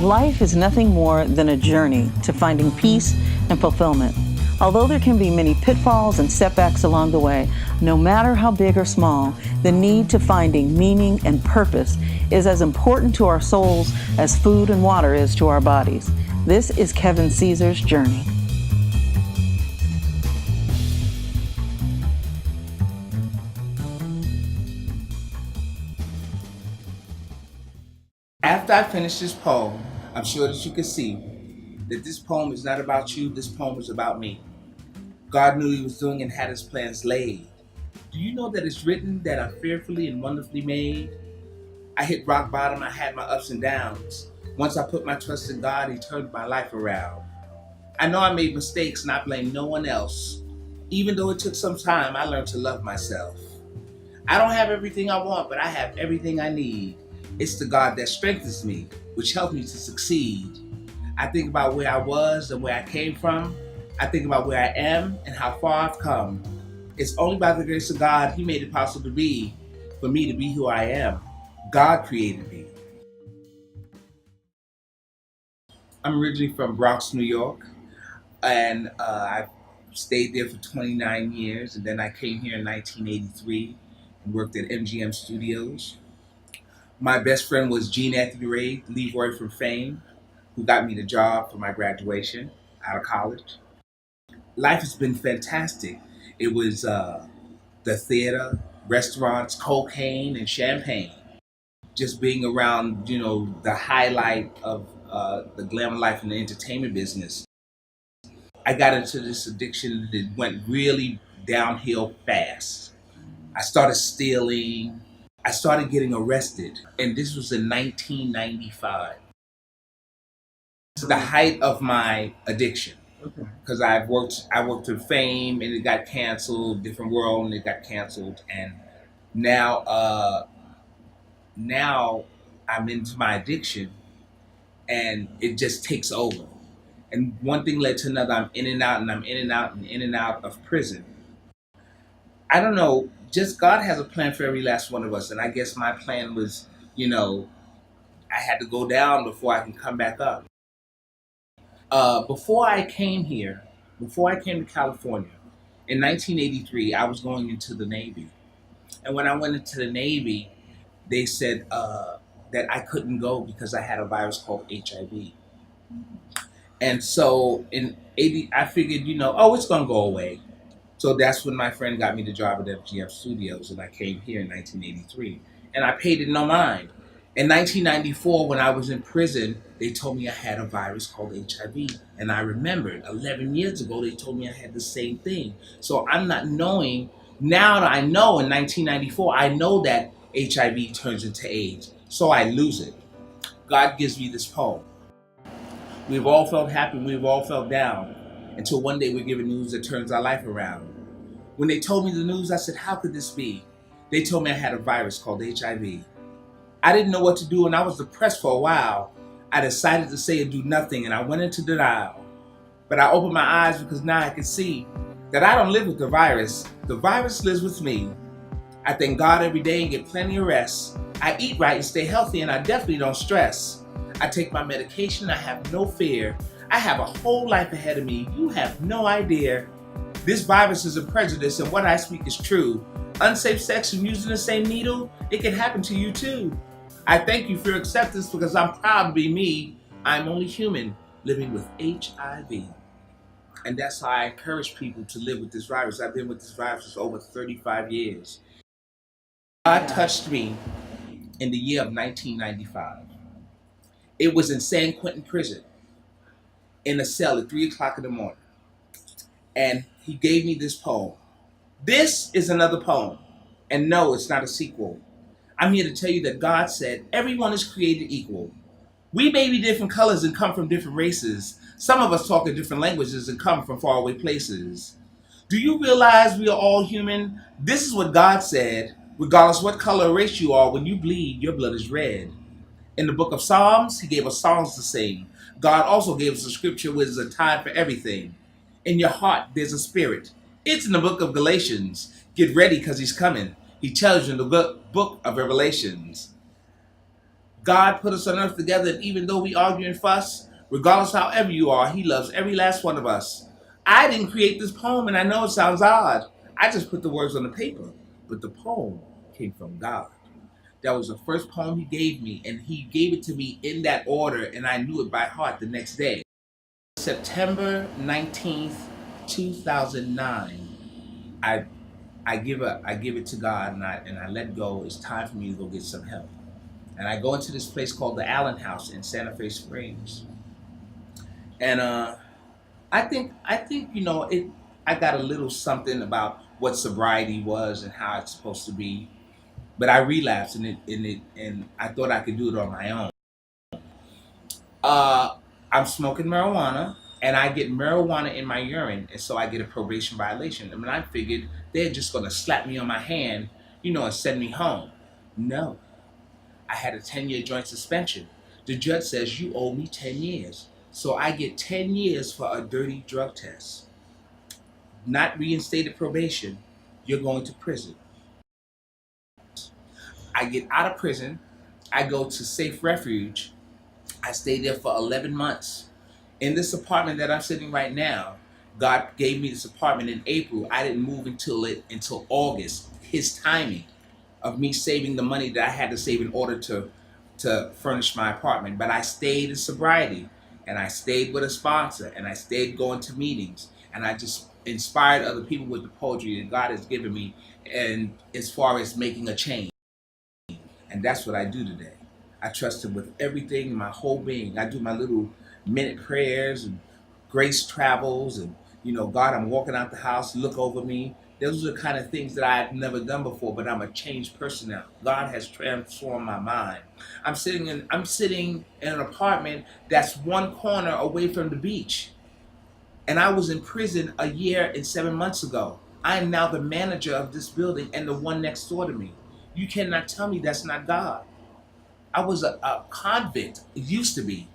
Life is nothing more than a journey to finding peace and fulfillment. Although there can be many pitfalls and setbacks along the way, no matter how big or small, the need to finding meaning and purpose is as important to our souls as food and water is to our bodies. This is FeelingCaesar's journey. After I finish this poem, I'm sure that you can see that this poem is not about you, this poem is about me. God knew He was doing and had His plans laid. Do you know that it's written that I'm fearfully and wonderfully made? I hit rock bottom, I had my ups and downs. Once I put my trust in God, He turned my life around. I know I made mistakes and I blame no one else. Even though it took some time, I learned to love myself. I don't have everything I want, but I have everything I need. It's the God that strengthens me, which helps me to succeed. I think about where I was and where I came from. I think about where I am and how far I've come. It's only by the grace of God He made it possible for me to be who I am. God created me. I'm originally from Bronx, New York, and I stayed there for 29 years, and then I came here in 1983 and worked at MGM Studios. My best friend was Gene Anthony Leroy from Fame, who got me the job for my graduation out of college. Life has been fantastic. It was the theater, restaurants, cocaine, and champagne. Just being around, the highlight of the glamour life in the entertainment business. I got into this addiction that went really downhill fast. I started stealing. I started getting arrested, and this was in 1995. It's the height of my addiction, because I worked with Fame, and it got canceled. Different World, and it got canceled, and now I'm into my addiction, and it just takes over. And one thing led to another. I'm in and out, and I'm in and out, and in and out of prison. I don't know. Just God has a plan for every last one of us, and I guess my plan was, I had to go down before I can come back up. Before I came to California, in 1983, I was going into the Navy. And when I went into the Navy, they said that I couldn't go because I had a virus called HIV. And so in 80, I figured, it's going to go away. So that's when my friend got me the job at FGM Studios, and I came here in 1983. And I paid it no mind. In 1994, when I was in prison, they told me I had a virus called HIV. And I remembered 11 years ago, they told me I had the same thing. So I'm not knowing, now that I know in 1994, I know that HIV turns into AIDS. So I lose it. God gives me this poem. We've all felt happy, we've all felt down, until one day we're given news that turns our life around. When they told me the news, I said, how could this be? They told me I had a virus called HIV. I didn't know what to do, and I was depressed for a while. I decided to say and do nothing, and I went into denial. But I opened my eyes because now I can see that I don't live with the virus. The virus lives with me. I thank God every day and get plenty of rest. I eat right and stay healthy, and I definitely don't stress. I take my medication, I have no fear. I have a whole life ahead of me. You have no idea. This virus is a prejudice, and what I speak is true. Unsafe sex and using the same needle, it can happen to you too. I thank you for your acceptance because I'm proud to be me. I'm only human living with HIV. And that's how I encourage people to live with this virus. I've been with this virus for over 35 years. God touched me in the year of 1995. It was in San Quentin prison, in a cell at 3 o'clock in the morning. And He gave me this poem. This is another poem. And no, it's not a sequel. I'm here to tell you that God said everyone is created equal. We may be different colors and come from different races. Some of us talk in different languages and come from faraway places. Do you realize we are all human? This is what God said. Regardless what color or race you are, when you bleed, your blood is red. In the book of Psalms, He gave us songs to sing. God also gave us a scripture where there's a time for everything. In your heart, there's a spirit. It's in the book of Galatians. Get ready because He's coming. He tells you in the book of Revelations. God put us on earth together, and even though we argue and fuss, regardless however you are, he loves every last one of us. I didn't create this poem, and I know it sounds odd. I just put the words on the paper, but the poem came from God. That was the first poem he gave me, and he gave it to me in that order, and I knew it by heart the next day. September 19th, 2009, I I give up. I give it to God, and I let go. It's time for me to go get some help. And I go into this place called the Allen House in Santa Fe Springs. And I think it. I got a little something about what sobriety was and how it's supposed to be, but I relapsed and I thought I could do it on my own. Uh, I'm smoking marijuana, and I get marijuana in my urine, and so I get a probation violation. And when I figured they're just gonna slap me on my hand, and send me home. No, I had a 10-year joint suspension. The judge says you owe me 10 years. So I get 10 years for a dirty drug test. Not reinstated probation, you're going to prison. I get out of prison, I go to Safe Refuge. I stayed there for 11 months. In this apartment that I'm sitting right now, God gave me this apartment in April. I didn't move until August. His timing of me saving the money that I had to save in order to furnish my apartment. But I stayed in sobriety, and I stayed with a sponsor, and I stayed going to meetings, and I just inspired other people with the poetry that God has given me, and as far as making a change. And that's what I do today. I trust him with everything, my whole being. I do my little minute prayers and grace travels, and God, I'm walking out the house, look over me. Those are the kind of things that I had never done before, but I'm a changed person now. God has transformed my mind. I'm sitting in an apartment that's one corner away from the beach. And I was in prison a year and 7 months ago. I am now the manager of this building and the one next door to me. You cannot tell me that's not God. I was a convict, it used to be.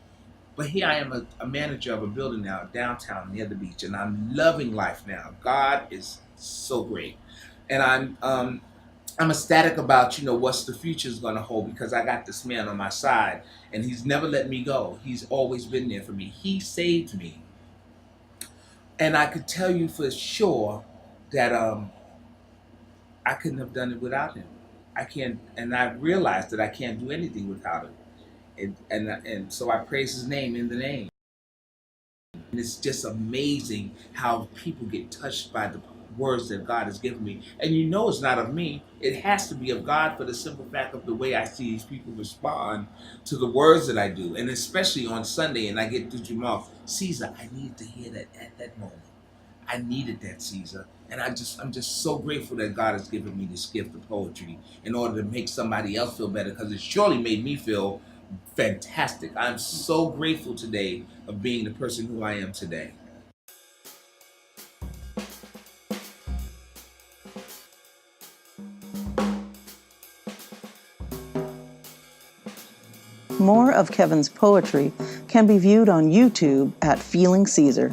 But here I am, a manager of a building now, downtown near the beach, and I'm loving life now. God is so great. And I'm ecstatic about, what's the future is gonna hold, because I got this man on my side, and he's never let me go. He's always been there for me. He saved me. And I could tell you for sure that I couldn't have done it without him. I can't, and I realized that I can't do anything without him. And so I praise his name in the name. And it's just amazing how people get touched by the words that God has given me. And it's not of me. It has to be of God, for the simple fact of the way I see these people respond to the words that I do. And especially on Sunday, and I get through your mouth, Caesar, I needed to hear that at that moment. I needed that, Caesar. And I'm just so grateful that God has given me this gift of poetry in order to make somebody else feel better, because it surely made me feel fantastic. I'm so grateful today of being the person who I am today. More of Kevin's poetry can be viewed on YouTube at Feeling Caesar.